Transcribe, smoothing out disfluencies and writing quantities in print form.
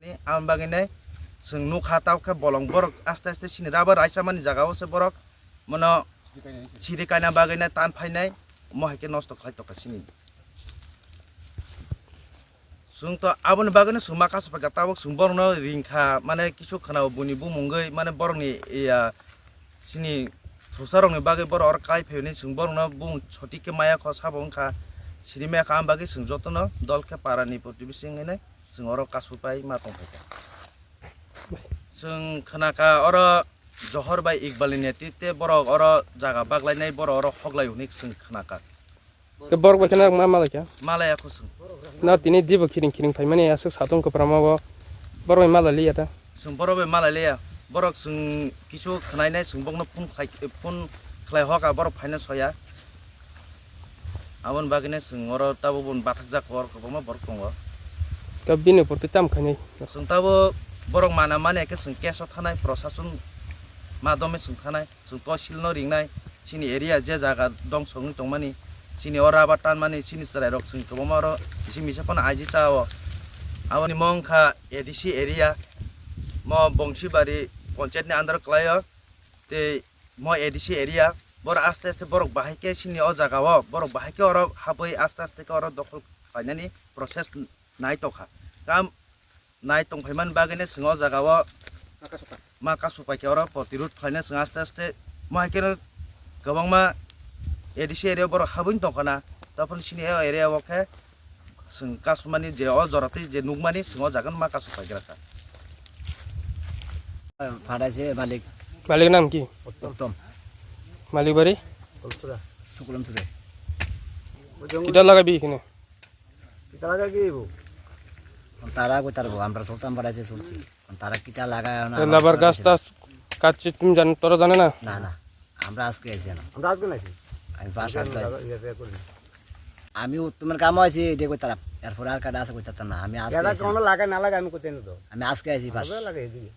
आम बागैनाय जों न' खातावखे बलं borok आस्ते आस्ते सिनि राबा रायसामानि जागायावसो borok मनो सिरि कायना बागैनाय तान फायनाय महैके नस्त खालायतका सिनि जों तो आबोनि बागैनो जों माखासे गाताबो जों बरनो रिंखा माने किसु खानाव बुनि बुमुंगै माने बरनि इया सिनि थुसारंनि बागै बर और काय फेनि जों बरनो बुं छटिके माया ख साबंखा सिरिमाया काम बागै जों जतनो दलखे पारानि प्रतिबिसिङैनो जों अर कासुपाय मातंग जों खोनाका अर जहर बाय इकबालनि नेतृत्वे बर अर जागा बागलायनाय बर अर हगलायहुनि जों खोनाका ke borok bai kana ma malaka मालायाखौ जों na tini dibo kiring kiring pai mane asuk satong ko pramago borok malali ata जों बरबे मालायलेया बरक जों किसु खोनायनाय जों बंनो फन खालाय हका बरक फायना सया आबोन बागैनो जों अर ताबो बन बाथक जाखो अर खबमा बरक दङ ta bini porti tam khani जों ताबो बरक माना माने के जों केसो थानाय प्रशासन मादमे जों थानाय जों तहसिलनो रिंनाय सिनि एरिया जे जागा दं संनि दंमानि सिनि अराबा तानमानि सिनि सराय रक जों खबमा अर इसे मिसापन आजि चाओ आबोनि मंखा एडिसि एरिया म बंशीबारी पंचायतनि आन्दार क्लायो ते म एडिसि एरिया बर आस्ते आस्ते बरक बाहायके सिनि अ जागाव बरक बाहायके अर हाबै आस्ते आस्ते के अर दखल खायनानि प्रसेस नायतखा काम नायतंफायमान बागैनो सिङाव जागाव माखासुपायके अर प्रतिरोध खायनो जों आस्ते आस्ते माहायकेनो गोबांमा एडिसि एरिया बर हाबैनो दंखाना तफोन सिनि एरिया वखे जों कासुमानि जे अ जराति जे नुगमानि सिङाव जागोन माखासुपायग्राखा ভাড়াইছে মালিক malik nam ki উত্তম malik bari শুকুলম তুলে kita lagabi kine তারা কই তারবো আমরা সুলতান ভাড়াইছে শুনছি তারা কিটা লাগায় না labar gas tas কাচ্চি তুমি জান তোরা জানে না না না আমরা আজকে আইছি না আমরা আজকে নাইছি আমি পাঁচ আজকে আমি উত্তমের কাম আইছি এটা কই তারা এরপর আর কাটা আছে কইতাম না আমি আজকে এরা কোন লাগায় না লাগায় আমি কোথায় না তো আমি আজকে আইছি পাঁচ লাগাই দিই